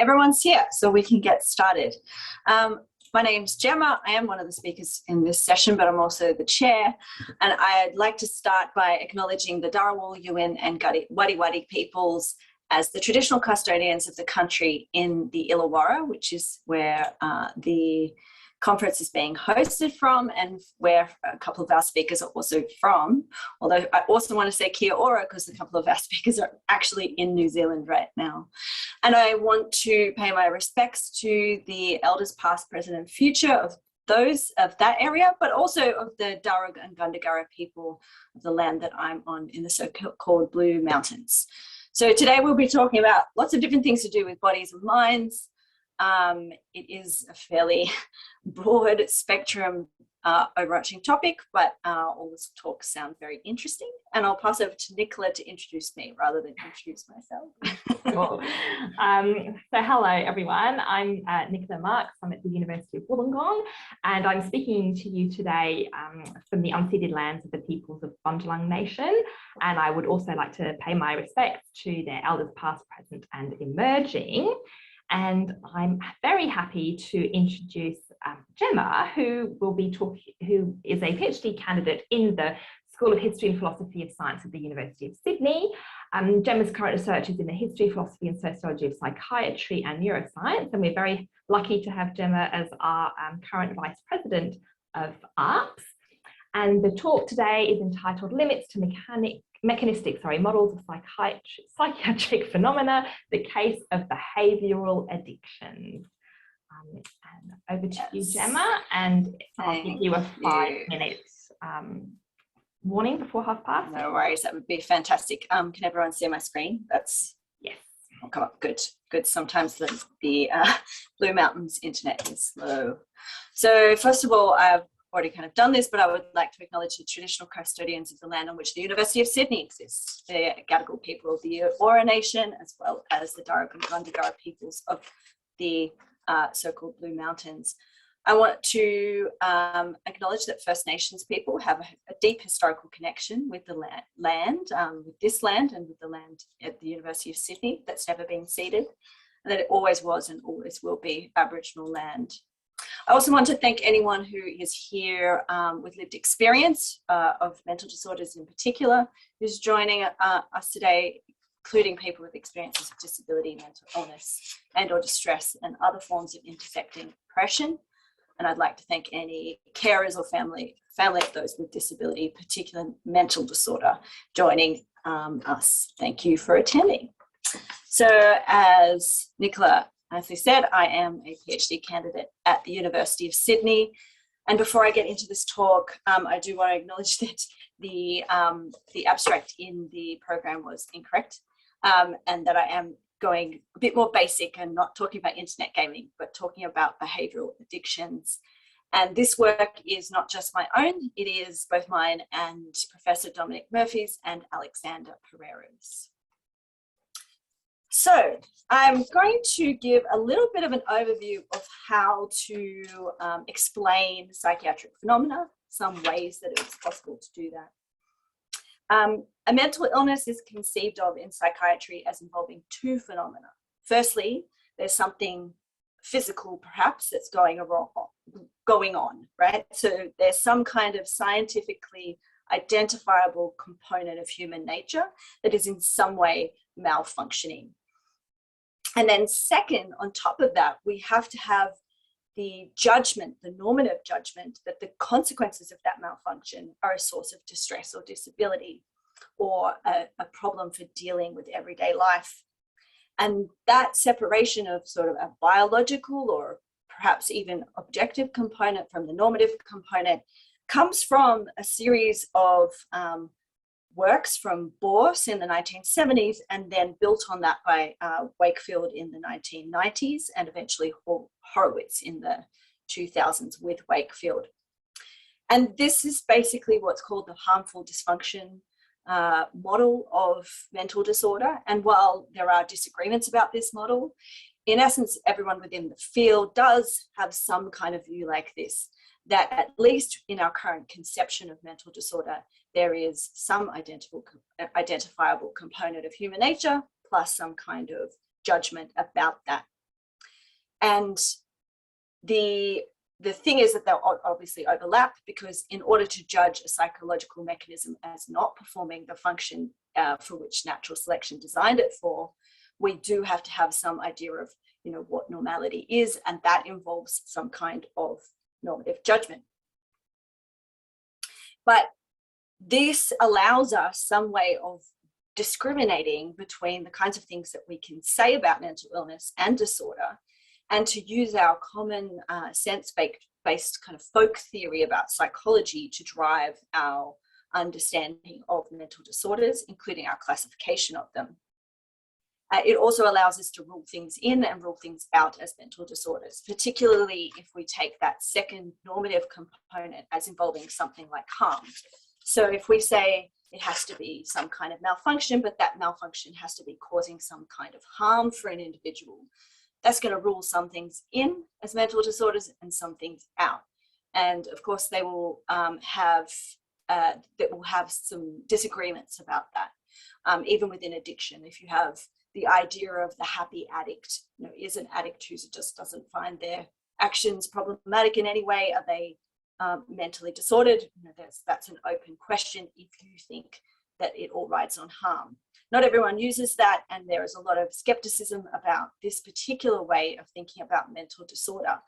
everyone's here, so we can get started. My name's Gemma. I am one of the speakers in this session, but I'm also the chair. And I'd like to start by acknowledging the Dharawal, Yuin and Wadi Wadi peoples as the traditional custodians of the country in the Illawarra, which is where the conference is being hosted from and where a couple of our speakers are also from. Although I also want to say kia ora because a couple of our speakers are actually in New Zealand right now. And I want to pay my respects to the elders past, present and future of those of that area, but also of the Darug and Gundungurra people of the land that I'm on in the so-called Blue Mountains. So today we'll be talking about lots of different things to do with bodies and minds. It is a fairly broad spectrum overarching topic, but all this talk sound very interesting. And I'll pass over to Nicola to introduce me rather than introduce myself. Cool. So hello everyone, I'm Nicola Marks. I'm at the University of Wollongong and I'm speaking to you today from the unceded lands of the peoples of Bundjalung Nation, and I would also like to pay my respects to their elders past, present and emerging. And I'm very happy to introduce Gemma, who is a PhD candidate in the School of History and Philosophy of Science at the University of Sydney. Gemma's current research is in the history, philosophy and sociology of psychiatry and neuroscience, and we're very lucky to have Gemma as our current Vice President of ARPS. And the talk today is entitled Limits to Mechanistic Models of Psychiatric Phenomena, the Case of Behavioural Addictions. And over to you, Gemma, and I'll give you a 5-minute warning before past. No worries, that would be fantastic. Can everyone see my screen? That's yes. I'll come up. Good. Sometimes the Blue Mountains internet is slow. So first of all, I've already kind of done this, but I would like to acknowledge the traditional custodians of the land on which the University of Sydney exists, the Gadigal people of the Eora Nation, as well as the Darug and Gundungurra peoples of the so-called Blue Mountains. I want to acknowledge that First Nations people have a deep historical connection with the land, with this land and with the land at the University of Sydney that's never been ceded, and that it always was and always will be Aboriginal land. I also want to thank anyone who is here with lived experience of mental disorders in particular, who's joining us today, including people with experiences of disability, mental illness and or distress and other forms of intersecting oppression. And I'd like to thank any carers or family of those with disability, particular mental disorder, joining us. Thank you for attending. So as Nicola as I said, I am a PhD candidate at the University of Sydney. And before I get into this talk, I do want to acknowledge that the abstract in the program was incorrect, and that I am going a bit more basic and not talking about internet gaming, but talking about behavioural addictions. And this work is not just my own, it is both mine and Professor Dominic Murphy's and Alexander Pereira's. So I'm going to give a little bit of an overview of how to explain psychiatric phenomena, some ways that it's possible to do that. A mental illness is conceived of in psychiatry as involving two phenomena. Firstly, there's something physical perhaps that's going on, right? So there's some kind of scientifically identifiable component of human nature that is in some way malfunctioning. And then second, on top of that, we have to have the judgment, the normative judgment, that the consequences of that malfunction are a source of distress or disability or a problem for dealing with everyday life. And that separation of sort of a biological or perhaps even objective component from the normative component comes from a series of works from Bourse in the 1970s and then built on that by Wakefield in the 1990s and eventually Horowitz in the 2000s with Wakefield. And this is basically what's called the harmful dysfunction model of mental disorder. And while there are disagreements about this model, in essence, everyone within the field does have some kind of view like this, that at least in our current conception of mental disorder, there is some identifiable component of human nature plus some kind of judgment about that And the thing is that they'll obviously overlap, because in order to judge a psychological mechanism as not performing the function for which natural selection designed it for, we do have to have some idea of, you know, what normality is, and that involves some kind of normative judgment. But this allows us some way of discriminating between the kinds of things that we can say about mental illness and disorder, and to use our common sense-based kind of folk theory about psychology to drive our understanding of mental disorders, including our classification of them. It also allows us to rule things in and rule things out as mental disorders, particularly if we take that second normative component as involving something like harm. So if we say it has to be some kind of malfunction, but that malfunction has to be causing some kind of harm for an individual, that's going to rule some things in as mental disorders and some things out. And of course, they will have some disagreements about that, even within addiction. If you have the idea of the happy addict, you know, is an addict who just doesn't find their actions problematic in any way? Are they mentally disordered? You know, that's an open question if you think that it all rides on harm. Not everyone uses that, and there is a lot of skepticism about this particular way of thinking about mental disorder.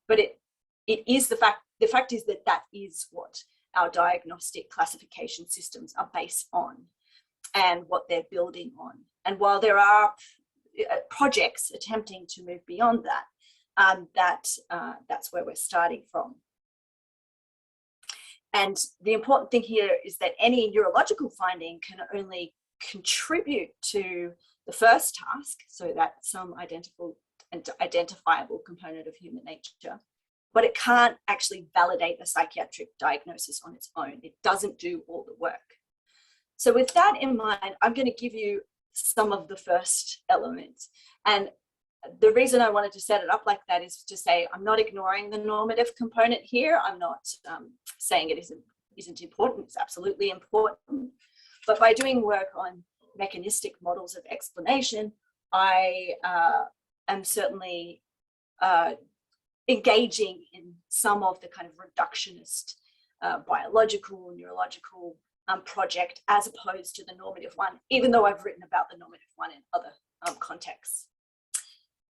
But it is the fact is that that is what our diagnostic classification systems are based on and what they're building on. And while there are projects attempting to move beyond that, that's where we're starting from. And the important thing here is that any neurological finding can only contribute to the first task, so that's some identifiable component of human nature, but it can't actually validate a psychiatric diagnosis on its own. It doesn't do all the work. So with that in mind, I'm going to give you some of the first elements. And the reason I wanted to set it up like that is to say I'm not ignoring the normative component here. I'm not saying it isn't important. It's absolutely important. But by doing work on mechanistic models of explanation, I am certainly engaging in some of the kind of reductionist biological, neurological project, as opposed to the normative one, even though I've written about the normative one in other contexts.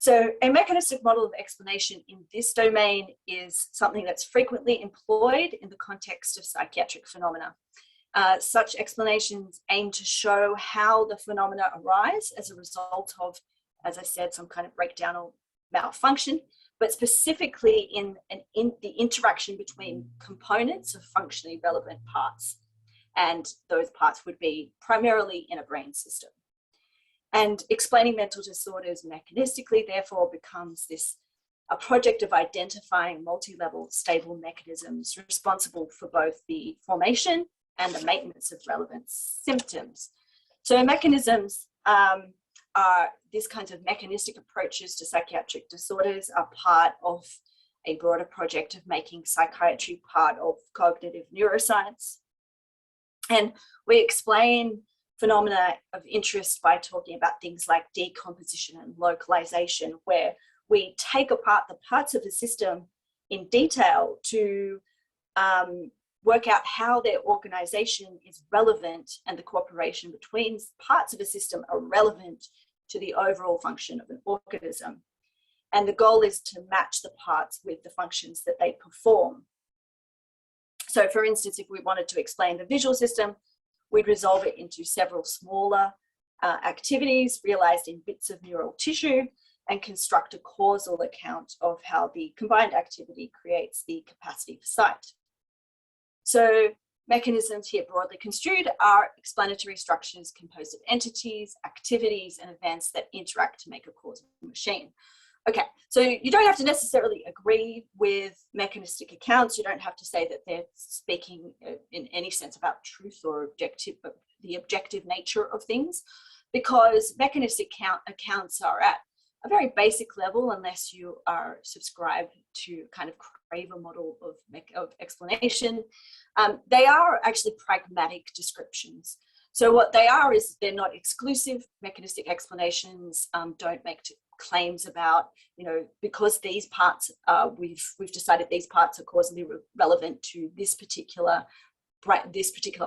So a mechanistic model of explanation in this domain is something that's frequently employed in the context of psychiatric phenomena. Such explanations aim to show how the phenomena arise as a result of, as I said, some kind of breakdown or malfunction, but specifically in the interaction between components of functionally relevant parts. And those parts would be primarily in a brain system. And explaining mental disorders mechanistically, therefore, becomes a project of identifying multi-level stable mechanisms responsible for both the formation and the maintenance of relevant symptoms. So mechanisms these kinds of mechanistic approaches to psychiatric disorders are part of a broader project of making psychiatry part of cognitive neuroscience. And we explain phenomena of interest by talking about things like decomposition and localization, where we take apart the parts of the system in detail to work out how their organization is relevant and the cooperation between parts of a system are relevant to the overall function of an organism. And the goal is to match the parts with the functions that they perform. So for instance, if we wanted to explain the visual system, we'd resolve it into several smaller activities realized in bits of neural tissue and construct a causal account of how the combined activity creates the capacity for sight. So mechanisms here broadly construed are explanatory structures composed of entities, activities, and events that interact to make a causal machine. Okay, so you don't have to necessarily agree with mechanistic accounts. You don't have to say that they're speaking in any sense about truth or the objective nature of things, because mechanistic accounts are at a very basic level, unless you are subscribed to kind of crave a model of explanation. They are actually pragmatic descriptions. So what they are is they're not exclusive. Mechanistic explanations don't make claims about, because these parts, we've decided these parts are causally relevant to this particular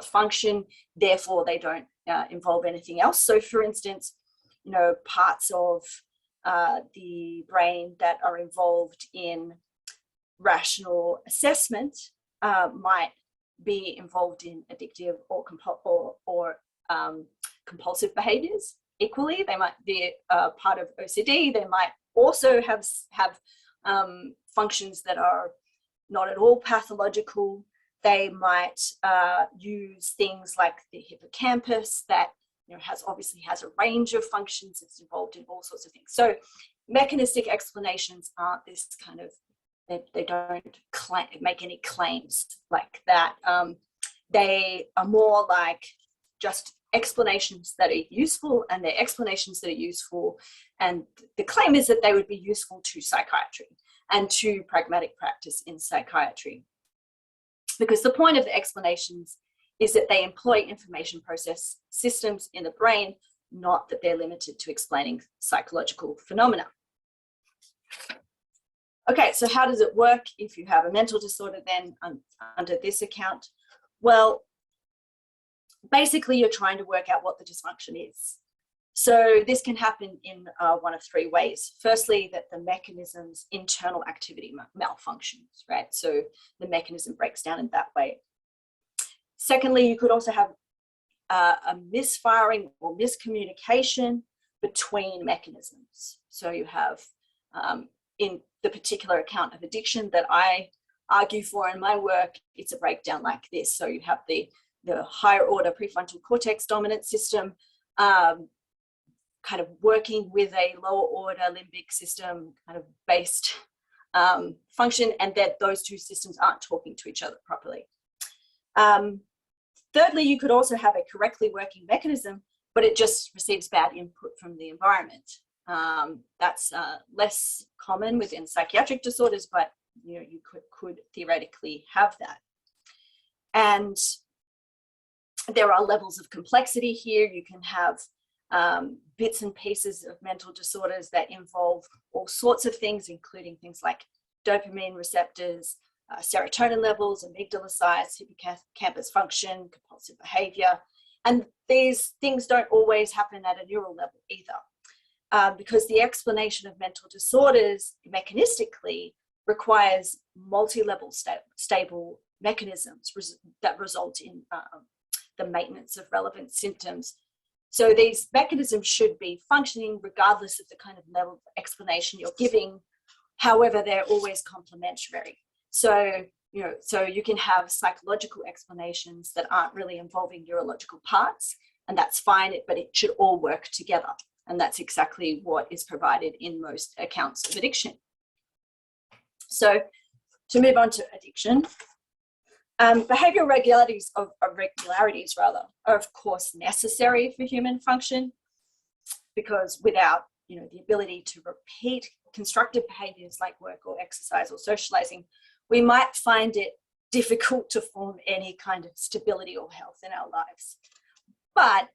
function, therefore they don't involve anything else. So for instance, parts of the brain that are involved in rational assessment might be involved in addictive or compulsive behaviors. Equally, they might be part of OCD. They might also have functions that are not at all pathological. They might use things like the hippocampus that obviously has a range of functions. It's involved in all sorts of things. So mechanistic explanations aren't this kind of, they don't make any claims like that. They are more like just explanations that are useful, and they're explanations that are useful. And the claim is that they would be useful to psychiatry and to pragmatic practice in psychiatry. Because the point of the explanations is that they employ information process systems in the brain, not that they're limited to explaining psychological phenomena. Okay, so how does it work if you have a mental disorder then under this account? Well, basically you're trying to work out what the dysfunction is. So this can happen in one of three ways. Firstly, that the mechanism's internal activity malfunctions, right? So the mechanism breaks down in that way. Secondly, you could also have a misfiring or miscommunication between mechanisms. So you have, in the particular account of addiction that I argue for in my work, it's a breakdown like this. So you have the higher order prefrontal cortex dominant system kind of working with a lower order limbic system kind of based function, and that those two systems aren't talking to each other properly. Thirdly, you could also have a correctly working mechanism, but it just receives bad input from the environment. That's less common within psychiatric disorders, but you could theoretically have that. And there are levels of complexity here. You can have bits and pieces of mental disorders that involve all sorts of things, including things like dopamine receptors, serotonin levels, amygdala size, hippocampus function, compulsive behavior. And these things don't always happen at a neural level either, because the explanation of mental disorders mechanistically requires multi-level stable mechanisms that result in the maintenance of relevant symptoms. So these mechanisms should be functioning regardless of the kind of level of explanation you're giving. However, they're always complementary. So you can have psychological explanations that aren't really involving neurological parts, and that's fine, but it should all work together. And that's exactly what is provided in most accounts of addiction. So to move on to addiction, behavioral regularities are of course necessary for human function, because without the ability to repeat constructive behaviors like work or exercise or socializing, we might find it difficult to form any kind of stability or health in our lives. But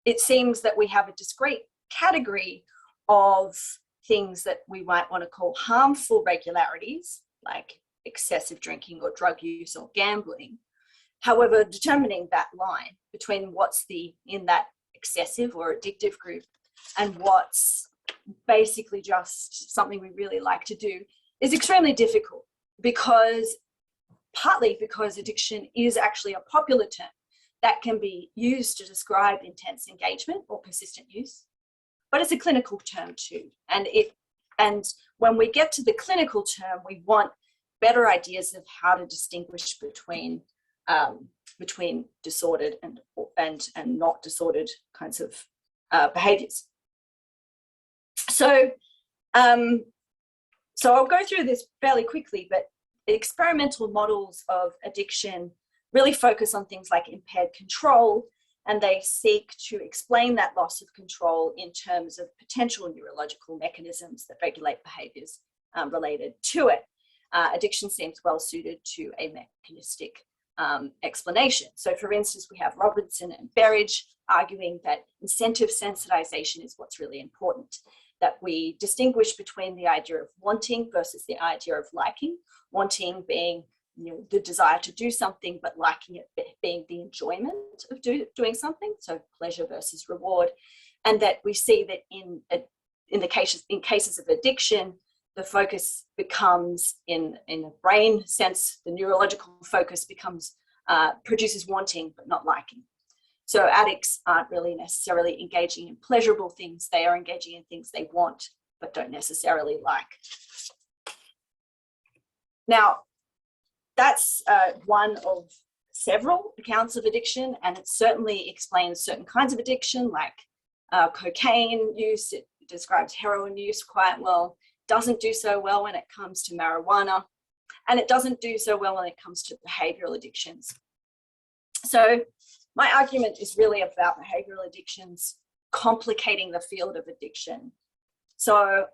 it seems that we have a discrete category of things that we might want to call harmful regularities, like excessive drinking or drug use or gambling. However, determining that line between what's in that excessive or addictive group and what's basically just something we really like to do is extremely difficult, partly because addiction is actually a popular term that can be used to describe intense engagement or persistent use, but it's a clinical term too. And when we get to the clinical term, we want better ideas of how to distinguish between disordered and not disordered kinds of behaviors. So I'll go through this fairly quickly, but experimental models of addiction really focus on things like impaired control, and they seek to explain that loss of control in terms of potential neurological mechanisms that regulate behaviors related to it. Addiction seems well suited to a mechanistic explanation. So for instance, we have Robinson and Berridge arguing that incentive sensitization is what's really important, that we distinguish between the idea of wanting versus the idea of liking, wanting being the desire to do something, but liking it being the enjoyment of doing something, so pleasure versus reward. And that we see that in cases of addiction, the focus becomes in a brain sense, the neurological focus becomes produces wanting but not liking. So addicts aren't really necessarily engaging in pleasurable things, they are engaging in things they want but don't necessarily like. Now, that's one of several accounts of addiction, and it certainly explains certain kinds of addiction, like cocaine use. It describes heroin use quite well. Doesn't do so well when it comes to marijuana, and it doesn't do so well when it comes to behavioral addictions. So my argument is really about behavioral addictions complicating the field of addiction. So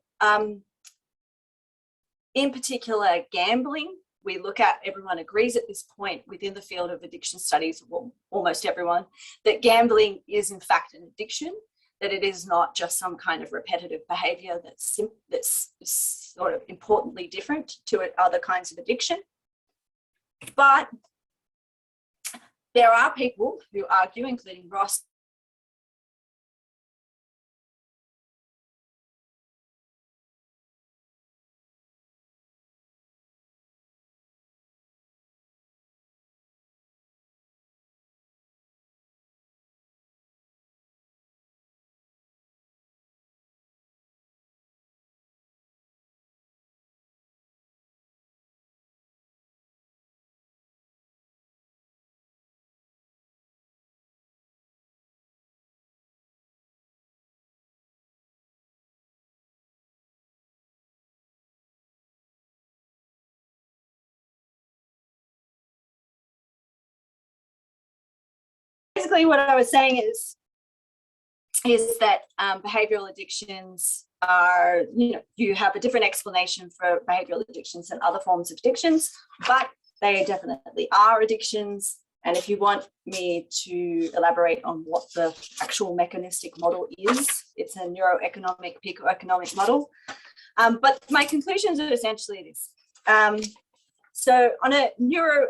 in particular, gambling, we look at, everyone agrees at this point within the field of addiction studies, well, almost everyone, that gambling is in fact an addiction, that it is not just some kind of repetitive behavior that's sort of importantly different to other kinds of addiction. But there are people who argue, including Ross, basically what I was saying is that behavioral addictions are, you have a different explanation for behavioral addictions than other forms of addictions, but they definitely are addictions. And if you want me to elaborate on what the actual mechanistic model is, it's a neuroeconomic, pico-economic model. But my conclusions are essentially this. So on a narrow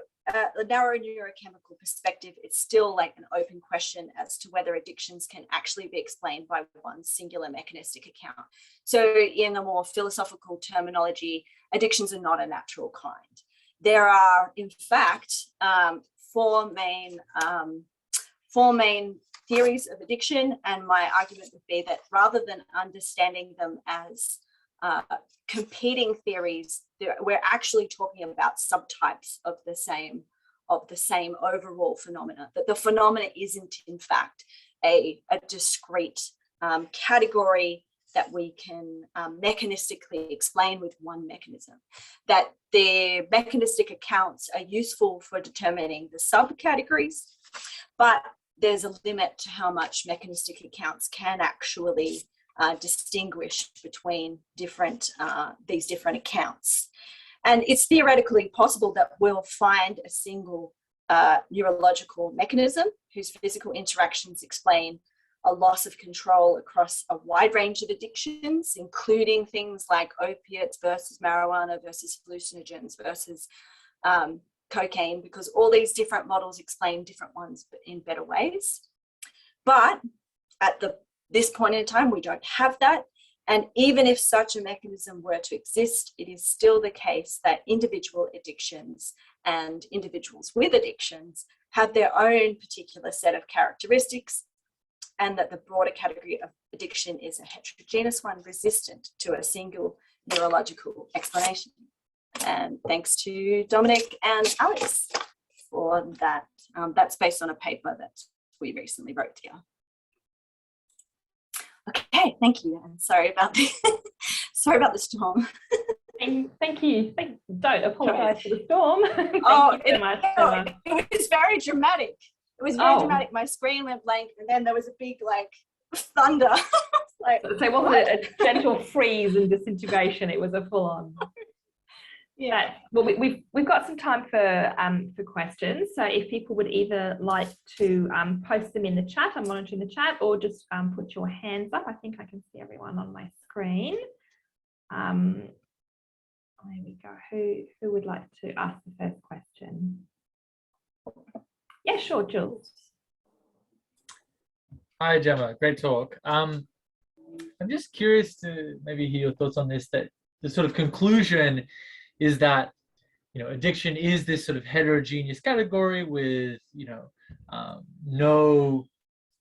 neurochemical perspective, it's still like an open question as to whether addictions can actually be explained by one singular mechanistic account. So in a more philosophical terminology, addictions are not a natural kind. There are, in fact, four main theories of addiction, and my argument would be that rather than understanding them as competing theories, we're actually talking about subtypes of the same overall phenomena, that the phenomena isn't in fact a discrete category that we can mechanistically explain with one mechanism, that the mechanistic accounts are useful for determining the subcategories, but there's a limit to how much mechanistic accounts can actually distinguish between these different accounts. And it's theoretically possible that we'll find a single neurological mechanism whose physical interactions explain a loss of control across a wide range of addictions, including things like opiates versus marijuana versus hallucinogens versus cocaine, because all these different models explain different ones but in better ways. But at this point in time, we don't have that. And even if such a mechanism were to exist, it is still the case that individual addictions and individuals with addictions have their own particular set of characteristics, and that the broader category of addiction is a heterogeneous one resistant to a single neurological explanation. And thanks to Dominic and Alex for that. That's based on a paper that we recently wrote together. Okay, thank you. And sorry about the storm. Thank you. Don't apologise for the storm. It was very dramatic. It was very dramatic. My screen went blank, and then there was a big thunder. So it wasn't a gentle freeze and disintegration. It was a full-on. Yeah. Well, we've got some time for questions. So if people would either like to post them in the chat, I'm monitoring the chat, or just put your hands up. I think I can see everyone on my screen. There we go. Who would like to ask the first question? Yeah, sure, Jules. Hi, Gemma. Great talk. I'm just curious to maybe hear your thoughts on this, that the sort of conclusion is that, addiction is this sort of heterogeneous category with, no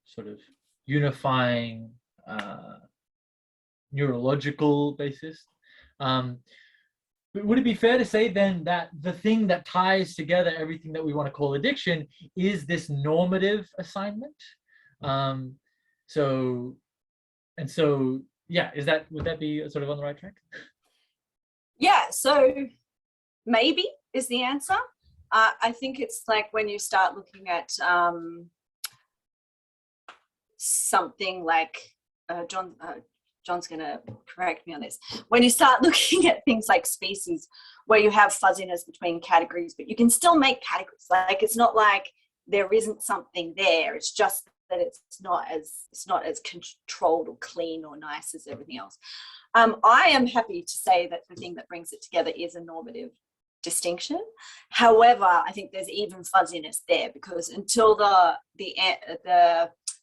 sort of unifying neurological basis. Would it be fair to say then that the thing that ties together everything that we want to call addiction is this normative assignment? Yeah, would that be sort of on the right track? Yeah, so maybe is the answer. I think it's like when you start looking at something like John's going to correct me on this. When you start looking at things like species, where you have fuzziness between categories, but you can still make categories. Like, it's not like there isn't something there. It's just that it's not as controlled or clean or nice as everything else. I am happy to say that the thing that brings it together is a normative distinction. However, I think there's even fuzziness there, because until the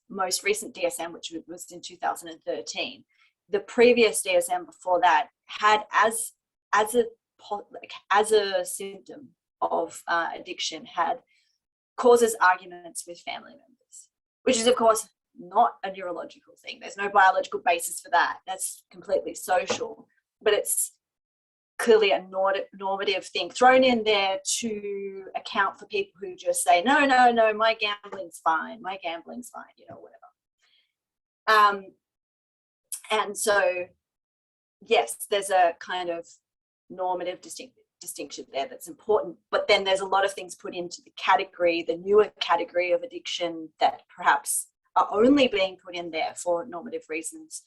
most recent DSM, which was in 2013, the previous DSM before that had as a symptom of addiction had causes arguments with family members, which is of course not a neurological thing. There's no biological basis for that. That's completely social, but it's clearly a normative thing thrown in there to account for people who just say, no, my gambling's fine, whatever. And so, yes, there's a kind of normative distinction there that's important, but then there's a lot of things put into the newer category of addiction that perhaps are only being put in there for normative reasons,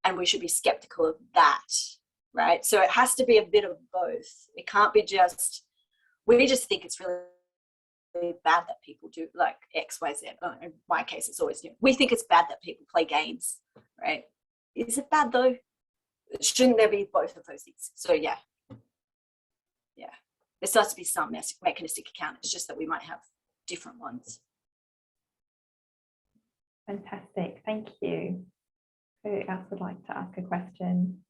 and we should be skeptical of that, right? So it has to be a bit of both. It can't be just, we just think it's really bad that people do like X, Y, Z. In my case, it's always new. We think it's bad that people play games, right? Is it bad though? Shouldn't there be both of those things? So yeah, there starts to be some mechanistic account. It's just that we might have different ones. Fantastic, thank you. Who else would like to ask a question?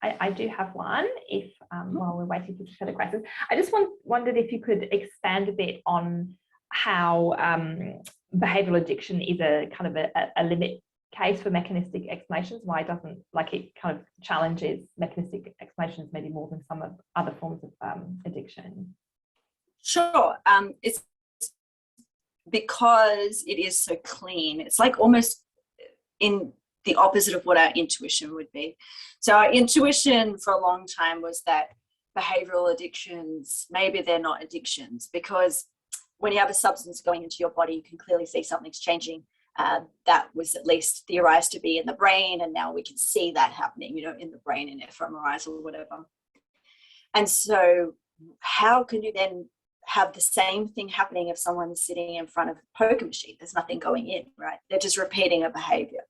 I do have one, if while we're waiting for further questions. I just wondered if you could expand a bit on how behavioural addiction is a kind of a limit case for mechanistic explanations, why it doesn't, like, it kind of challenges mechanistic explanations maybe more than some of other forms of addiction. Sure. It's because it is so clean. It's like almost in the opposite of what our intuition would be. So our intuition for a long time was that behavioral addictions, maybe they're not addictions, because when you have a substance going into your body, you can clearly see something's changing. That was at least theorized to be in the brain, and now we can see that happening, in the brain in fMRIs or whatever. And so how can you then have the same thing happening if someone's sitting in front of a poker machine? There's nothing going in, right? They're just repeating a behavior.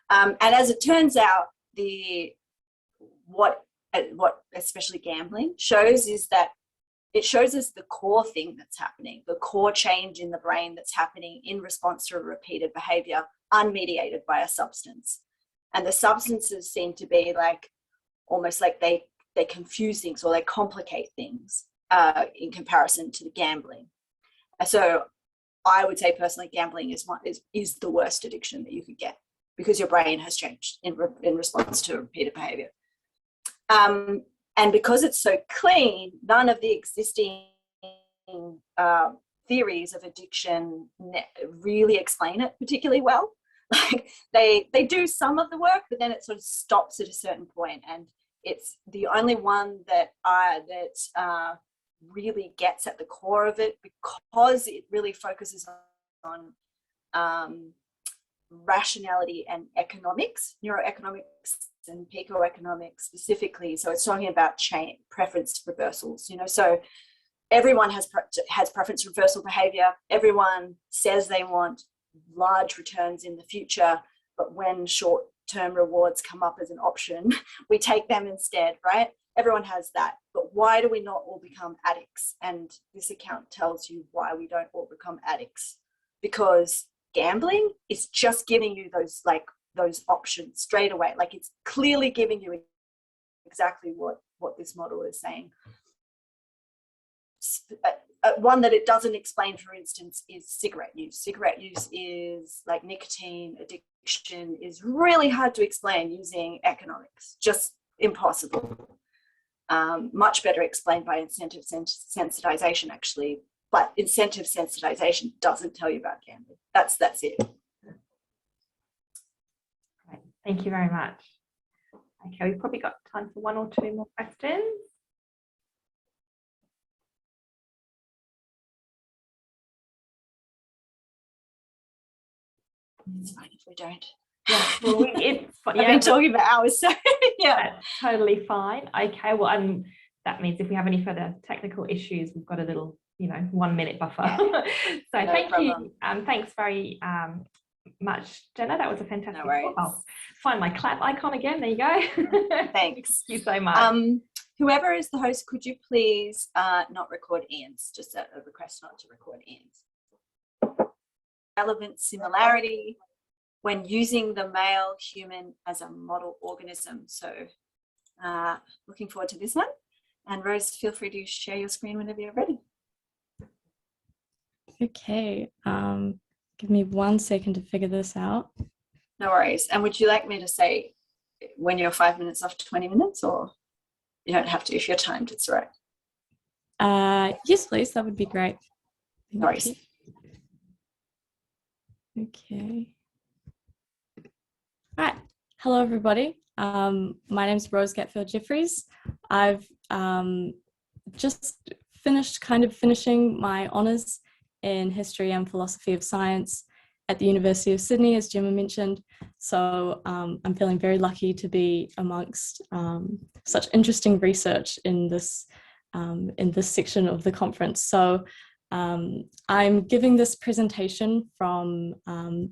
And as it turns out, what especially gambling shows is that it shows us the core thing that's happening, the core change in the brain that's happening in response to a repeated behavior, unmediated by a substance. And the substances seem to be like, almost like they confuse things or they complicate things in comparison to the gambling. So I would say personally, gambling is the worst addiction that you could get, because your brain has changed in response to repeated behavior. And because it's so clean, none of the existing theories of addiction really explain it particularly well. Like they do some of the work, but then it sort of stops at a certain point, and it's the only one that really gets at the core of it, because it really focuses on rationality and economics, neuroeconomics and pico-economics specifically. So it's talking about preference reversals, so everyone has preference reversal behavior. Everyone says they want large returns in the future, but when short-term rewards come up as an option, we take them instead, right? Everyone has that. But why do we not all become addicts? And this account tells you why we don't all become addicts. Because gambling is just giving you those options straight away. Like, it's clearly giving you exactly what this model is saying. One that it doesn't explain, for instance, is cigarette use. Cigarette use is like nicotine addiction, is really hard to explain using economics, just impossible. Much better explained by incentive sensitization, actually, but incentive sensitization doesn't tell you about gambling. That's it. Great. Thank you very much. Okay, we've probably got time for one or two more questions. It's fine if we don't. Yeah, well, I've been talking for hours, so yeah. That's totally fine. Okay, well, and that means if we have any further technical issues, we've got a little, 1 minute buffer. So thank you. Thanks very much, Jenna. That was a fantastic talk. I'll find my clap icon again. There you go. Thanks. Thank you so much. Whoever is the host, could you please not record Ian's? Just a request not to record Ian's. Relevant similarity when using the male human as a model organism. So looking forward to this one. And Rose, feel free to share your screen whenever you're ready. Okay, give me 1 second to figure this out. No worries. And would you like me to say when you're 5 minutes after 20 minutes, or you don't have to if you're timed? It's all right. Yes, please. That would be great. No worries. Okay. All right. Hello, everybody. My name is Rose Gatfield Jeffries. I've just finishing my honours in history and philosophy of science at the University of Sydney, as Gemma mentioned. So I'm feeling very lucky to be amongst such interesting research in this section of the conference. So I'm giving this presentation from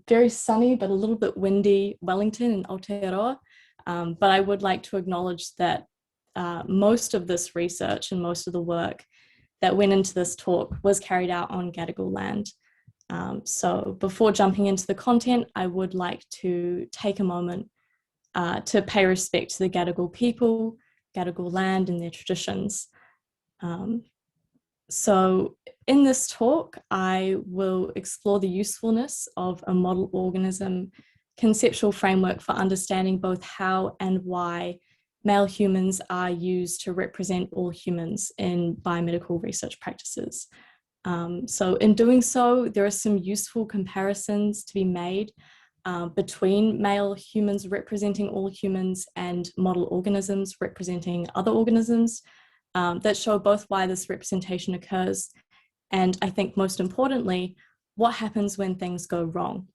very sunny but a little bit windy Wellington in Aotearoa, but I would like to acknowledge that most of this research and most of the work that went into this talk was carried out on Gadigal land. So before jumping into the content, I would like to take a moment to pay respect to the Gadigal people, Gadigal land and their traditions. So in this talk, I will explore the usefulness of a model organism conceptual framework for understanding both how and why male humans are used to represent all humans in biomedical research practices. So in doing so, there are some useful comparisons to be made between male humans representing all humans and model organisms representing other organisms that show both why this representation occurs and, I think most importantly, what happens when things go wrong.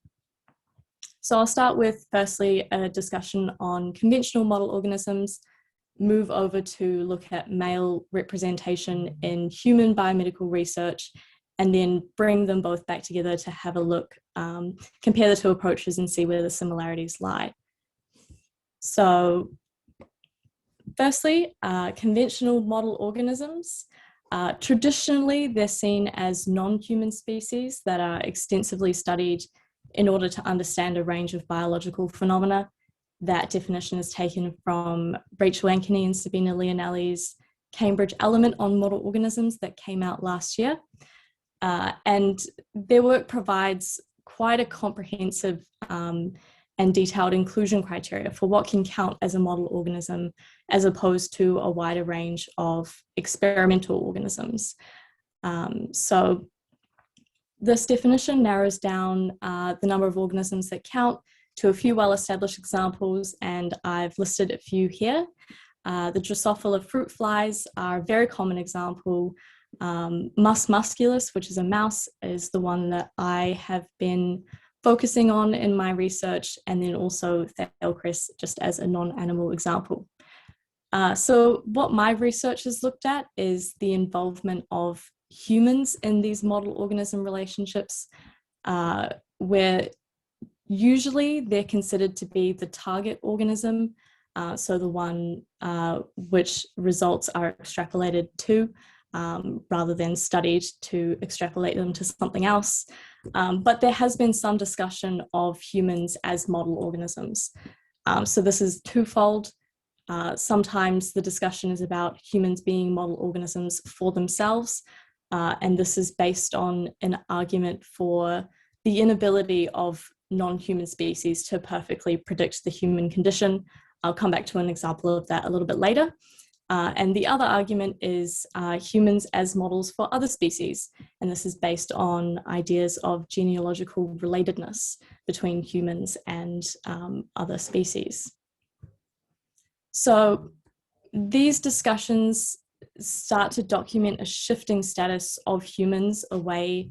So I'll start with, firstly, a discussion on conventional model organisms, move over to look at male representation in human biomedical research, and then bring them both back together to have a look, compare the two approaches and see where the similarities lie. So firstly, conventional model organisms. Traditionally, they're seen as non-human species that are extensively studied in order to understand a range of biological phenomena. That definition is taken from Rachel Ankeny and Sabina Leonelli's Cambridge Element on Model Organisms that came out last year. And their work provides quite a comprehensive and detailed inclusion criteria for what can count as a model organism, as opposed to a wider range of experimental organisms. So this definition narrows down the number of organisms that count to a few well-established examples, and I've listed a few here. The Drosophila fruit flies are a very common example. Mus musculus, which is a mouse, is the one that I have been focusing on in my research, and then also Theocris just as a non-animal example. So what my research has looked at is the involvement of humans in these model organism relationships, where usually they're considered to be the target organism, so the one which results are extrapolated to, rather than studied to extrapolate them to something else. But there has been some discussion of humans as model organisms. So this is twofold. Sometimes the discussion is about humans being model organisms for themselves, and this is based on an argument for the inability of non-human species to perfectly predict the human condition. I'll come back to an example of that a little bit later. And the other argument is humans as models for other species, and this is based on ideas of genealogical relatedness between humans and other species. So these discussions start to document a shifting status of humans away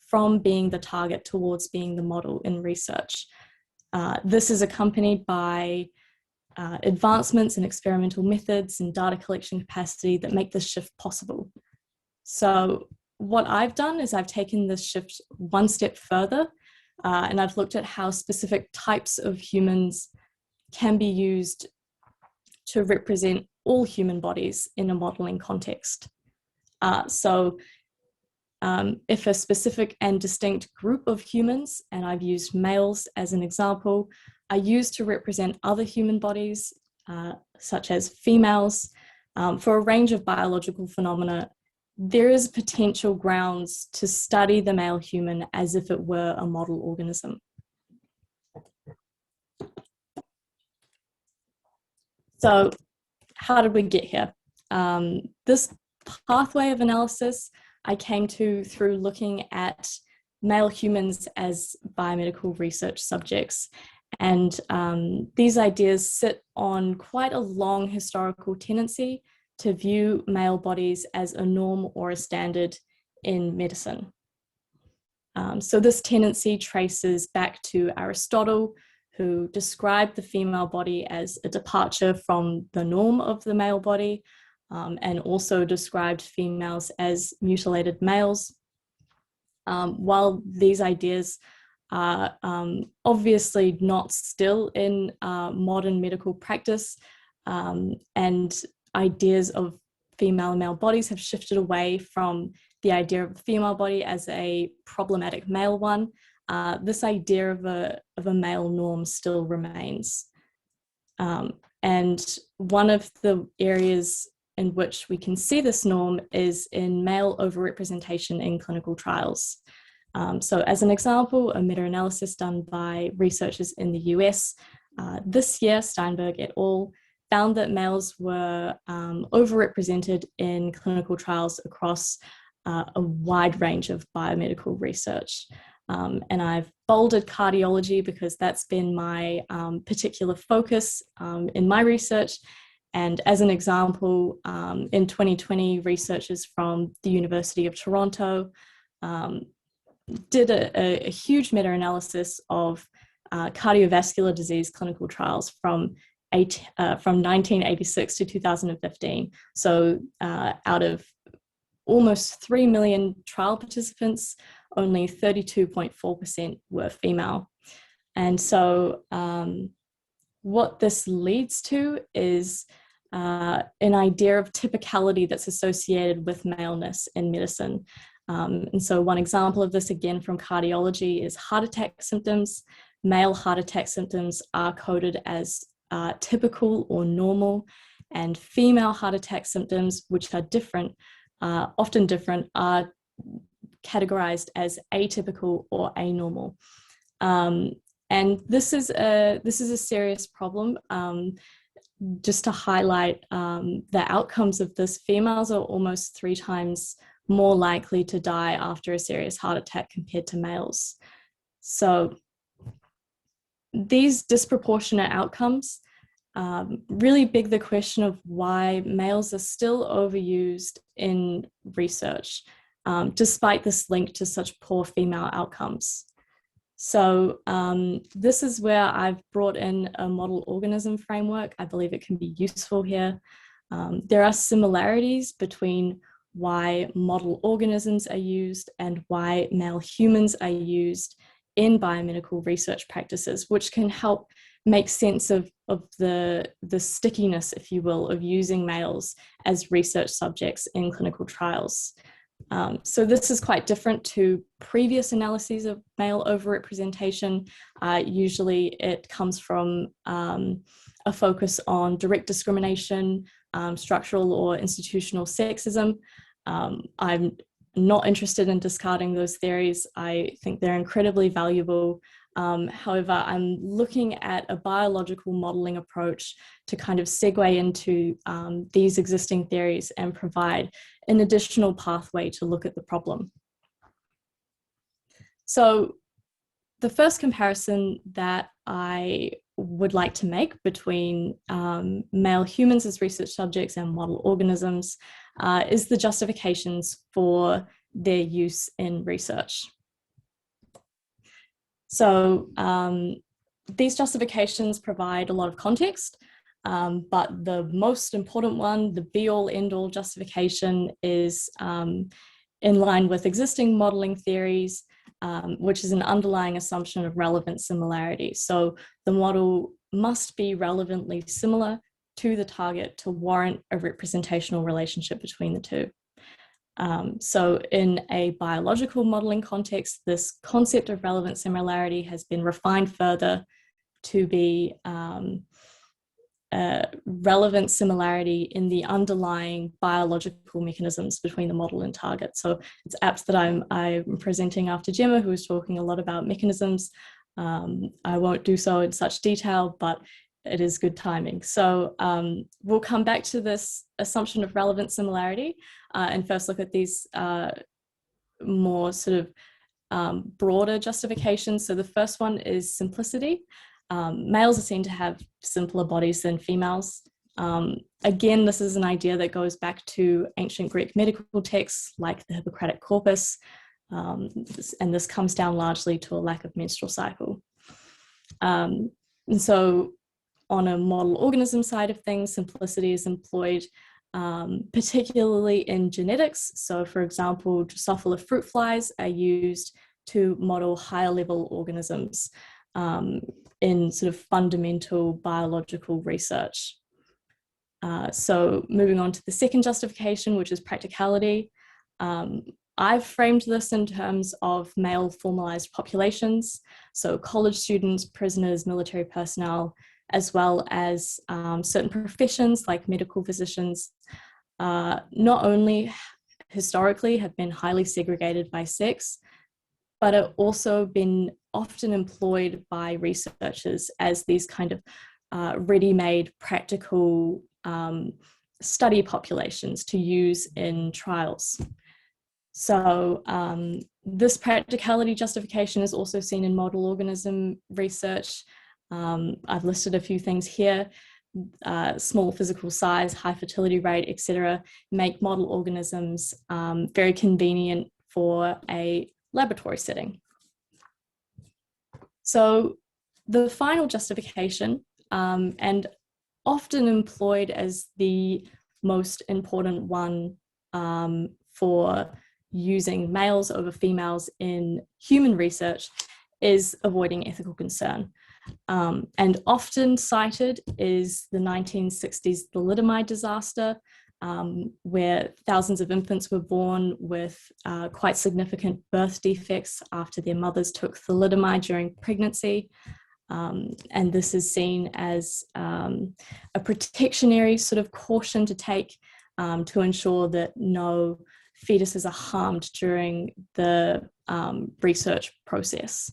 from being the target towards being the model in research. This is accompanied by advancements in experimental methods and data collection capacity that make this shift possible. So what I've done is I've taken this shift one step further, and I've looked at how specific types of humans can be used to represent all human bodies in a modeling context. If a specific and distinct group of humans, and I've used males as an example, are used to represent other human bodies, such as females, for a range of biological phenomena, there is potential grounds to study the male human as if it were a model organism. So how did we get here? This pathway of analysis I came to through looking at male humans as biomedical research subjects. And these ideas sit on quite a long historical tendency to view male bodies as a norm or a standard in medicine. So this tendency traces back to Aristotle, who described the female body as a departure from the norm of the male body, and also described females as mutilated males. While these ideas are obviously not still in modern medical practice, and ideas of female and male bodies have shifted away from the idea of the female body as a problematic male one, this idea of a male norm still remains. And one of the areas in which we can see this norm is in male overrepresentation in clinical trials. So as an example, a meta-analysis done by researchers in the US this year, Steinberg et al., found that males were overrepresented in clinical trials across a wide range of biomedical research. And I've bolded cardiology because that's been my particular focus in my research. And as an example, in 2020, researchers from the University of Toronto did a huge meta-analysis of cardiovascular disease clinical trials from 1986 to 2015. So out of almost 3 million trial participants, only 32.4% were female. And so what this leads to is an idea of typicality that's associated with maleness in medicine. And so one example of this, again, from cardiology is heart attack symptoms. Male heart attack symptoms are coded as typical or normal, and female heart attack symptoms, which are different, often different, are categorized as atypical or anormal. And this is a serious problem. Just to highlight the outcomes of this, females are almost 3 times more likely to die after a serious heart attack compared to males. So these disproportionate outcomes really beg the question of why males are still overused in research, despite this link to such poor female outcomes. So this is where I've brought in a model organism framework. I believe it can be useful here. There are similarities between why model organisms are used and why male humans are used in biomedical research practices, which can help make sense of the stickiness, if you will, of using males as research subjects in clinical trials. So this is quite different to previous analyses of male overrepresentation. Usually it comes from a focus on direct discrimination, structural or institutional sexism. I'm not interested in discarding those theories. I think they're incredibly valuable. However, I'm looking at a biological modeling approach to kind of segue into these existing theories and provide an additional pathway to look at the problem. So the first comparison that I would like to make between male humans as research subjects and model organisms is the justifications for their use in research. So these justifications provide a lot of context, but the most important one, the be-all end-all justification, is in line with existing modeling theories, which is an underlying assumption of relevant similarity. So the model must be relevantly similar to the target to warrant a representational relationship between the two. So in a biological modeling context, this concept of relevant similarity has been refined further to be relevant similarity in the underlying biological mechanisms between the model and target. So it's apt that I'm presenting after Gemma, who was talking a lot about mechanisms. I won't do so in such detail, but it is good timing. So we'll come back to this assumption of relevant similarity and first look at these more sort of broader justifications. So the first one is simplicity. Males are seen to have simpler bodies than females. Again, this is an idea that goes back to ancient Greek medical texts like the Hippocratic Corpus, and this comes down largely to a lack of menstrual cycle. And so on a model organism side of things, simplicity is employed particularly in genetics. So for example, Drosophila fruit flies are used to model higher level organisms in sort of fundamental biological research. So moving on to the second justification, which is practicality. I've framed this in terms of male formalized populations, so college students, prisoners, military personnel, as well as certain professions like medical physicians, not only historically have been highly segregated by sex, but have also been often employed by researchers as these kind of ready-made practical study populations to use in trials. So this practicality justification is also seen in model organism research. I've listed a few things here. Small physical size, high fertility rate, etc., make model organisms very convenient for a laboratory setting. So the final justification, and often employed as the most important one for using males over females in human research, is avoiding ethical concern. And often cited is the 1960s thalidomide disaster, where thousands of infants were born with quite significant birth defects after their mothers took thalidomide during pregnancy. And this is seen as a protectionary sort of caution to take to ensure that no fetuses are harmed during the research process.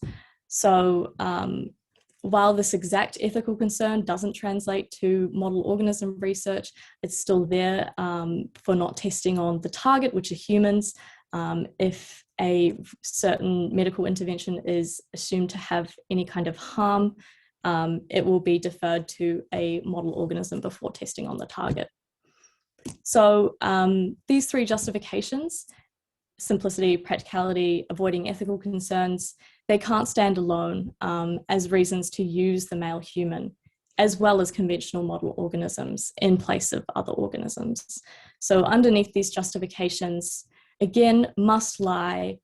So while this exact ethical concern doesn't translate to model organism research, it's still there for not testing on the target, which are humans. If a certain medical intervention is assumed to have any kind of harm, it will be deferred to a model organism before testing on the target. So these three justifications simplicity, practicality, avoiding ethical concerns, they can't stand alone as reasons to use the male human as well as conventional model organisms in place of other organisms. So underneath these justifications, again, must lie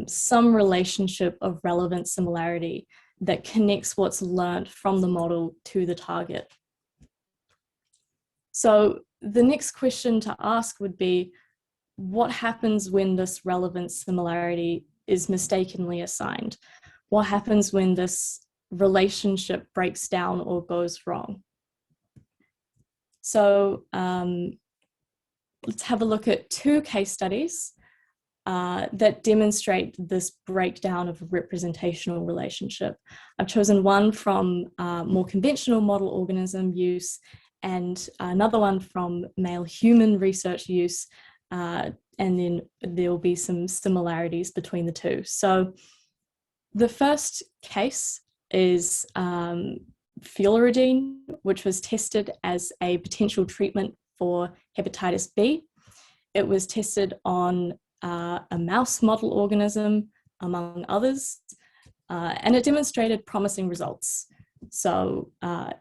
some relationship of relevant similarity that connects what's learned from the model to the target. So the next question to ask would be, what happens when this relevant similarity is mistakenly assigned? What happens when this relationship breaks down or goes wrong? So let's have a look at two case studies that demonstrate this breakdown of a representational relationship. I've chosen one from more conventional model organism use and another one from male human research use, and then there will be some similarities between the two. So the first case is fluoridine, which was tested as a potential treatment for hepatitis B. It was tested on a mouse model organism, among others, and it demonstrated promising results. So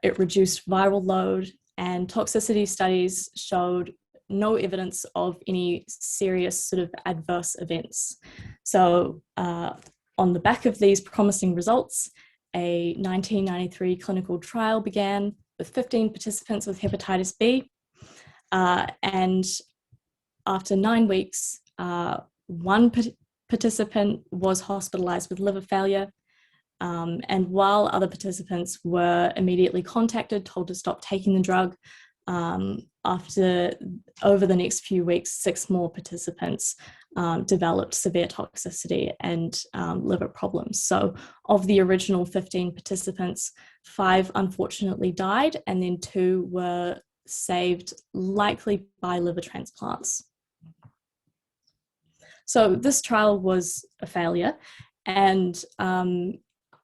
it reduced viral load, and toxicity studies showed no evidence of any serious sort of adverse events. So on the back of these promising results, a 1993 clinical trial began with 15 participants with hepatitis B. And after 9 weeks, one participant was hospitalized with liver failure. And while other participants were immediately contacted, told to stop taking the drug, over the next few weeks, 6 more participants developed severe toxicity and liver problems. So of the original 15 participants, 5 unfortunately died, and then 2 were saved, likely by liver transplants. So this trial was a failure, and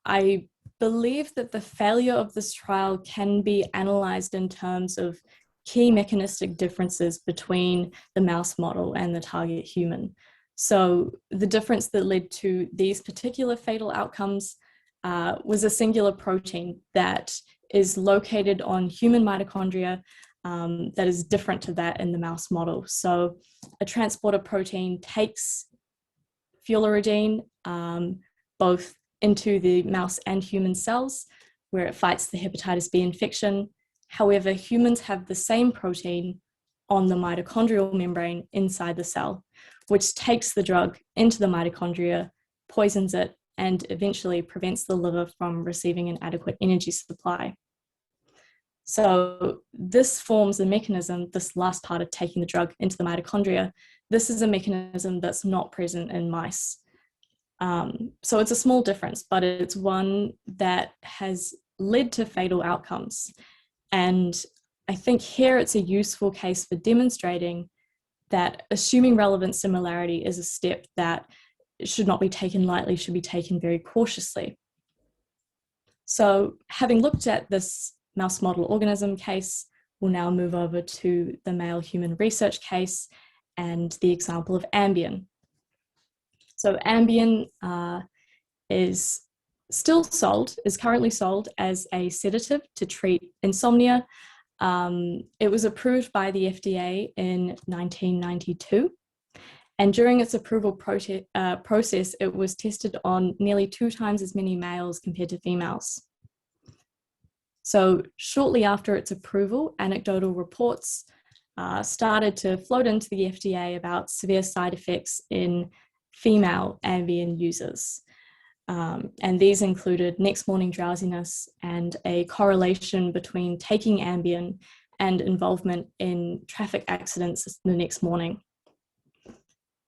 I believe that the failure of this trial can be analysed in terms of key mechanistic differences between the mouse model and the target human. So the difference that led to these particular fatal outcomes was a singular protein that is located on human mitochondria that is different to that in the mouse model. So a transporter protein takes fluoridine both into the mouse and human cells, where it fights the hepatitis B infection. However, humans have the same protein on the mitochondrial membrane inside the cell, which takes the drug into the mitochondria, poisons it, and eventually prevents the liver from receiving an adequate energy supply. So this forms a mechanism, this last part of taking the drug into the mitochondria, this is a mechanism that's not present in mice. So it's a small difference, but it's one that has led to fatal outcomes. And I think here it's a useful case for demonstrating that assuming relevant similarity is a step that should not be taken lightly, should be taken very cautiously. So having looked at this mouse model organism case, we'll now move over to the male human research case and the example of Ambien. So Ambien is currently sold as a sedative to treat insomnia. It was approved by the FDA in 1992. And during its approval process, it was tested on nearly 2 times as many males compared to females. So shortly after its approval, anecdotal reports started to float into the FDA about severe side effects in female Ambien users. And these included next morning drowsiness and a correlation between taking Ambien and involvement in traffic accidents the next morning.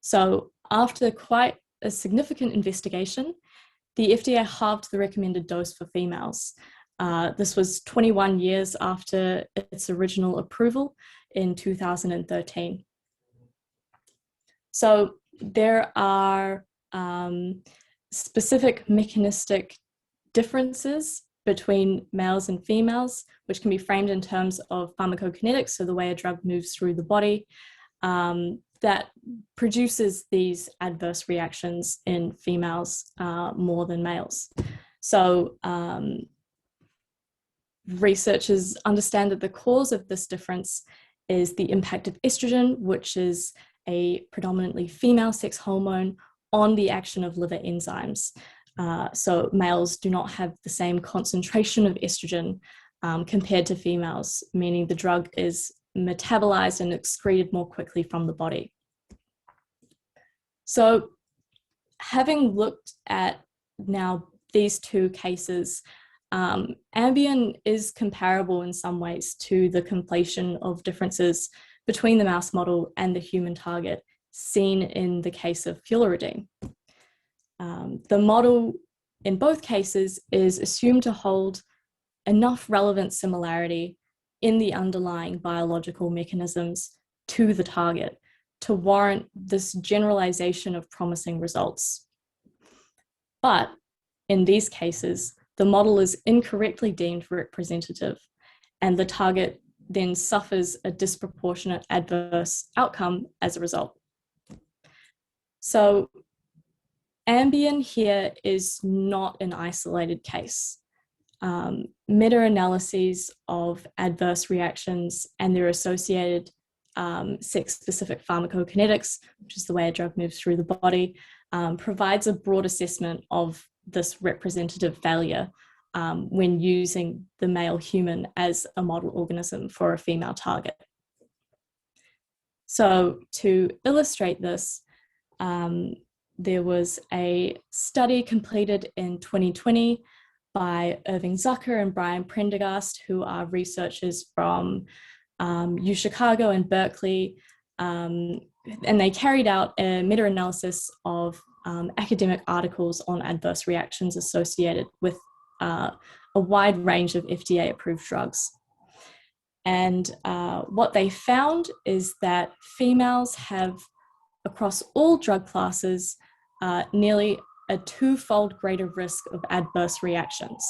So after quite a significant investigation, the FDA halved the recommended dose for females. This was 21 years after its original approval in 2013. So there are specific mechanistic differences between males and females, which can be framed in terms of pharmacokinetics, so the way a drug moves through the body, that produces these adverse reactions in females more than males. So researchers understand that the cause of this difference is the impact of estrogen, which is a predominantly female sex hormone, on the action of liver enzymes. So males do not have the same concentration of estrogen compared to females, meaning the drug is metabolized and excreted more quickly from the body. So having looked at now these two cases, Ambien is comparable in some ways to the conflation of differences between the mouse model and the human target seen in the case of fularridine. The model in both cases is assumed to hold enough relevant similarity in the underlying biological mechanisms to the target to warrant this generalization of promising results. But in these cases, the model is incorrectly deemed representative, and the target then suffers a disproportionate adverse outcome as a result. So Ambien here is not an isolated case. Meta-analyses of adverse reactions and their associated sex-specific pharmacokinetics, which is the way a drug moves through the body, provides a broad assessment of this representative failure when using the male human as a model organism for a female target. So to illustrate this, there was a study completed in 2020 by Irving Zucker and Brian Prendergast, who are researchers from UChicago and Berkeley, and they carried out a meta-analysis of academic articles on adverse reactions associated with a wide range of FDA-approved drugs. And what they found is that females have, across all drug classes, nearly a twofold greater risk of adverse reactions.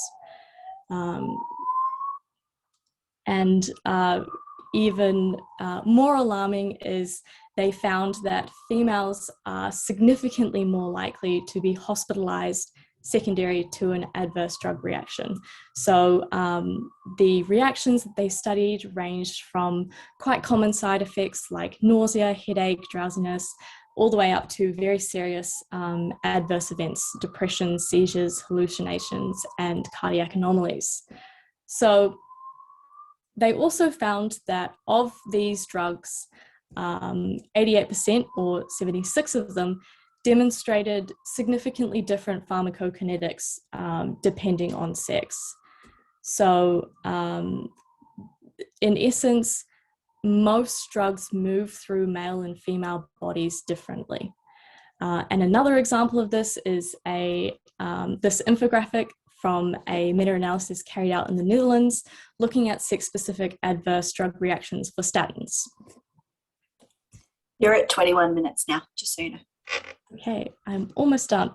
Even more alarming is they found that females are significantly more likely to be hospitalized secondary to an adverse drug reaction. So the reactions that they studied ranged from quite common side effects like nausea, headache, drowsiness, all the way up to very serious adverse events, depression, seizures, hallucinations, and cardiac anomalies. So they also found that of these drugs, 88% or 76 of them demonstrated significantly different pharmacokinetics depending on sex. So in essence, most drugs move through male and female bodies differently. And another example of this is this infographic from a meta-analysis carried out in the Netherlands, looking at sex-specific adverse drug reactions for statins. You're at 21 minutes now, just so you know. Okay, I'm almost done.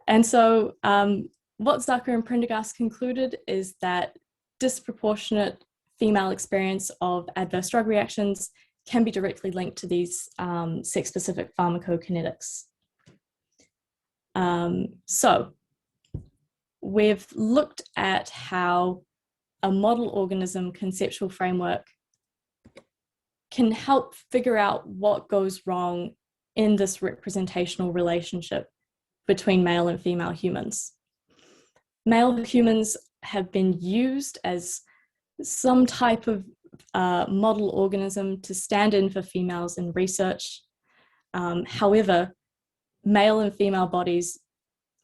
And so what Zucker and Prendergast concluded is that disproportionate female experience of adverse drug reactions can be directly linked to these sex-specific pharmacokinetics. So we've looked at how a model organism conceptual framework can help figure out what goes wrong in this representational relationship between male and female humans. Male humans have been used as some type of model organism to stand in for females in research. However, male and female bodies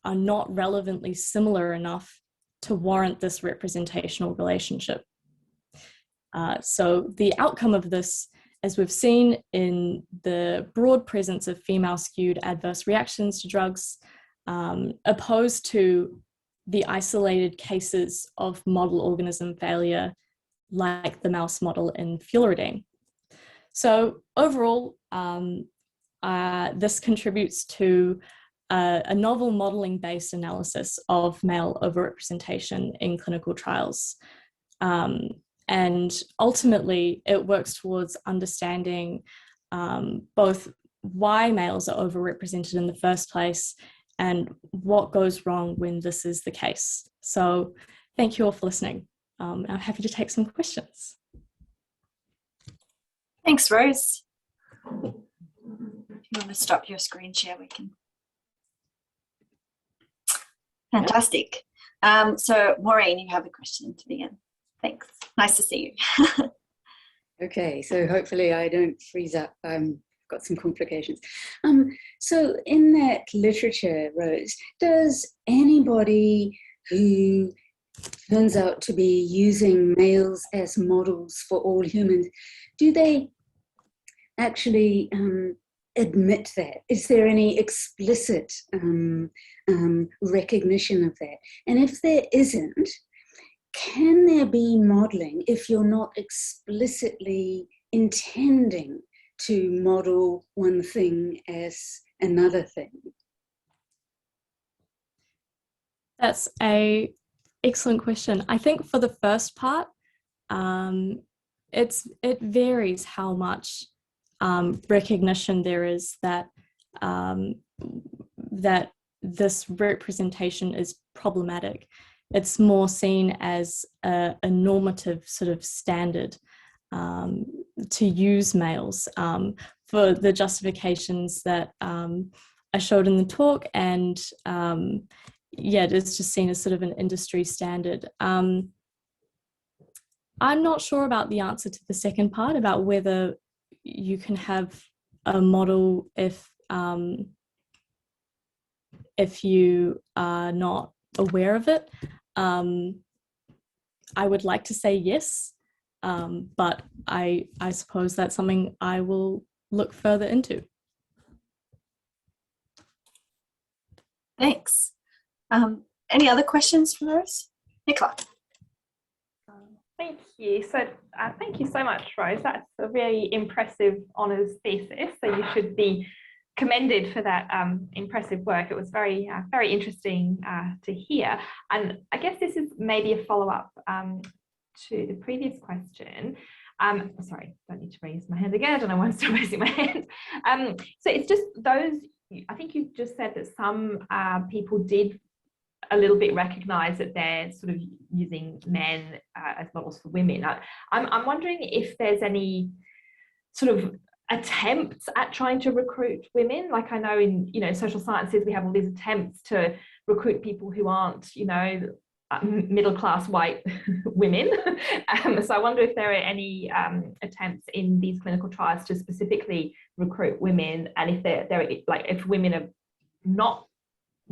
are not relevantly similar enough to warrant this representational relationship. So the outcome of this, as we've seen in the broad presence of female-skewed adverse reactions to drugs, opposed to the isolated cases of model organism failure like the mouse model in fularridine. So overall, this contributes to a novel modeling-based analysis of male overrepresentation in clinical trials. And ultimately, it works towards understanding both why males are overrepresented in the first place and what goes wrong when this is the case. So thank you all for listening. I'm happy to take some questions. Thanks, Rose. If you want to stop your screen share, we can. Fantastic. So Maureen, you have a question to begin. Thanks. Nice to see you. Okay, so hopefully I don't freeze up. Got some complications. So in that literature, Rose, does anybody who turns out to be using males as models for all humans, do they actually admit that? Is there any explicit recognition of that? And if there isn't, can there be modeling if you're not explicitly intending to model one thing as another thing? That's an excellent question. I think for the first part, it varies how much recognition there is that that this representation is problematic. It's more seen as a normative sort of standard to use males for the justifications that I showed in the talk, and yeah, it's just seen as sort of an industry standard. I'm not sure about the answer to the second part about whether you can have a model if you are not aware of it. I would like to say yes, but I suppose that's something I will look further into. Thanks. Any other questions for us? Nicola. Thank you. So thank you so much, Rose. That's a really impressive honours thesis. So you should be commended for that impressive work. It was very, very interesting to hear. And I guess this is maybe a follow-up to the previous question. Sorry, don't need to raise my hand again. I don't know why I'm still raising my hand. So it's just those, I think you just said that some people did a little bit recognise that they're sort of using men as models for women. I'm wondering if there's any sort of attempts at trying to recruit women. Like I know in, social sciences, we have all these attempts to recruit people who aren't, middle-class white women. So I wonder if there are any attempts in these clinical trials to specifically recruit women, and if they're like if women are not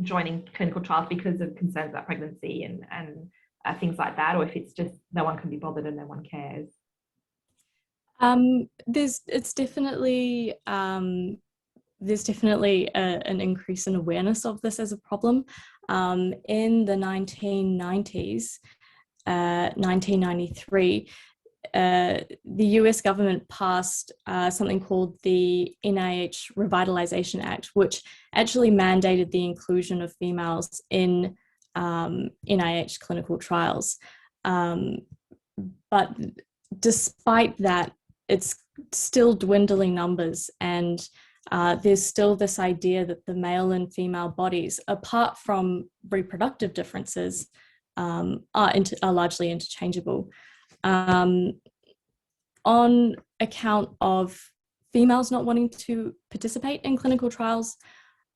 joining clinical trials because of concerns about pregnancy and things like that, or if it's just no one can be bothered and no one cares. There's definitely an increase in awareness of this as a problem. In the 1990s, 1993, the US government passed something called the NIH Revitalization Act, which actually mandated the inclusion of females in NIH clinical trials. But despite that, it's still dwindling numbers, and there's still this idea that the male and female bodies, apart from reproductive differences, are largely interchangeable. On account of females not wanting to participate in clinical trials,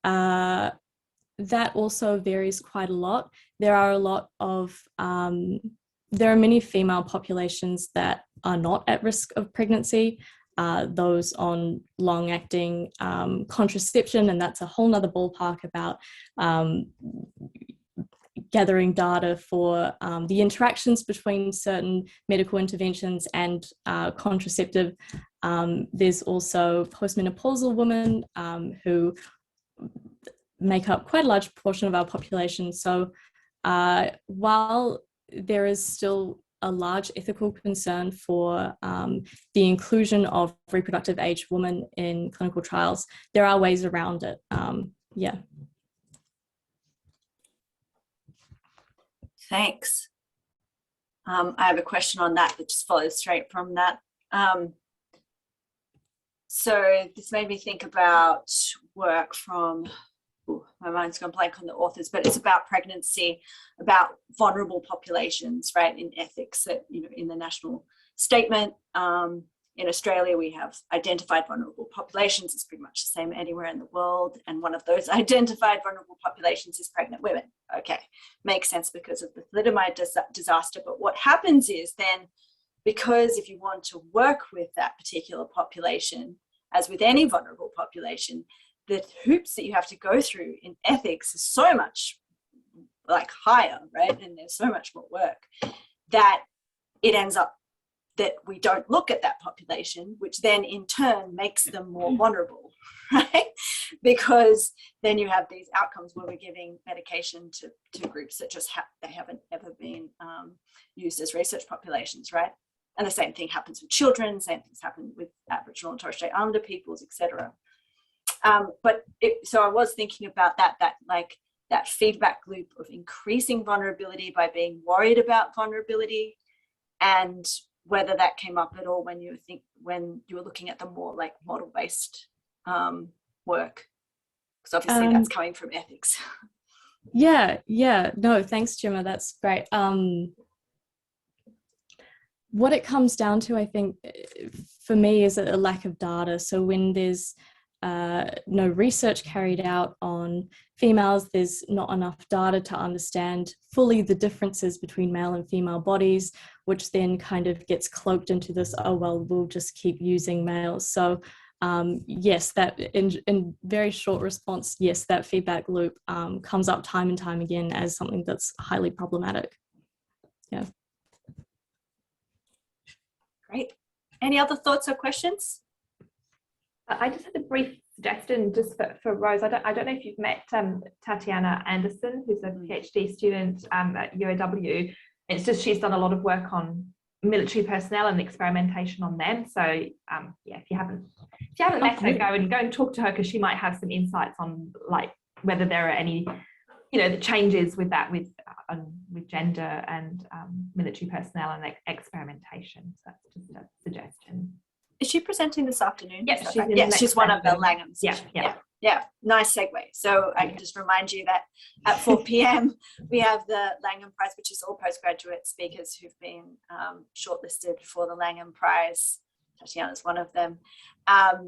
that also varies quite a lot. There are many female populations that are not at risk of pregnancy, those on long-acting contraception, and that's a whole nother ballpark about gathering data for the interactions between certain medical interventions and contraceptive. There's also postmenopausal women who make up quite a large proportion of our population. So while there is still a large ethical concern for the inclusion of reproductive age women in clinical trials, there are ways around it. Yeah. Thanks. I have a question on that just follows straight from that. So this made me think about work from, my mind's gone blank on the authors, but it's about pregnancy, about vulnerable populations, right, in ethics that, you know, in the national statement. In Australia, we have identified vulnerable populations. It's pretty much the same anywhere in the world. And one of those identified vulnerable populations is pregnant women. Okay, makes sense because of the thalidomide disaster. But what happens is then, because if you want to work with that particular population, as with any vulnerable population, the hoops that you have to go through in ethics is so much like higher, right? And there's so much more work that it ends up that we don't look at that population, which then in turn makes them more vulnerable, right? Because then you have these outcomes where we're giving medication to groups that just they haven't ever been used as research populations, right? And the same thing happens with children, same things happen with Aboriginal and Torres Strait Islander peoples, etc. So I was thinking about that feedback loop of increasing vulnerability by being worried about vulnerability, and whether that came up at all when you were looking at the more like model-based work, because obviously that's coming from ethics. Yeah, no, thanks, Gemma, that's great. What it comes down to, I think, for me, is a lack of data. So when there's no research carried out on females, there's not enough data to understand fully the differences between male and female bodies, which then kind of gets cloaked into this, oh, well, we'll just keep using males. So yes, that in very short response, yes, that feedback loop comes up time and time again as something that's highly problematic. Yeah. Great. Any other thoughts or questions? I just had a brief suggestion just for Rose. I don't know if you've met Tatiana Anderson, who's a PhD student at UAW. It's just she's done a lot of work on military personnel and experimentation on them. So yeah, if you haven't met her, go and talk to her, because she might have some insights on like whether there are any, you know, the changes with that with gender and military personnel and experimentation. So that's just a suggestion. Is she presenting this afternoon? Yes, she's one of the Langhams. Yeah. Nice segue. So I can just remind you that at 4 p.m. we have the Langham Prize, which is all postgraduate speakers who've been shortlisted for the Langham Prize. Tatiana's one of them.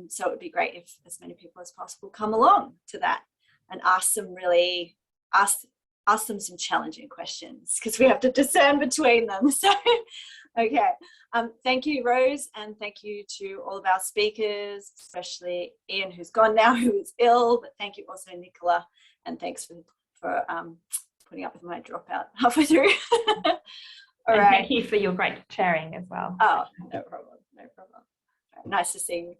So it would be great if as many people as possible come along to that and ask them some challenging questions, because we have to discern between them. So, okay. Thank you, Rose, and thank you to all of our speakers, especially Ian, who's gone now, who is ill, but thank you also, Nicola, and thanks for putting up with my dropout halfway through. All right. Thank you for your great chairing as well. Oh, no problem. All right, nice to see you.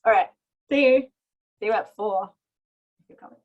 All right, see you at 4. If you're coming.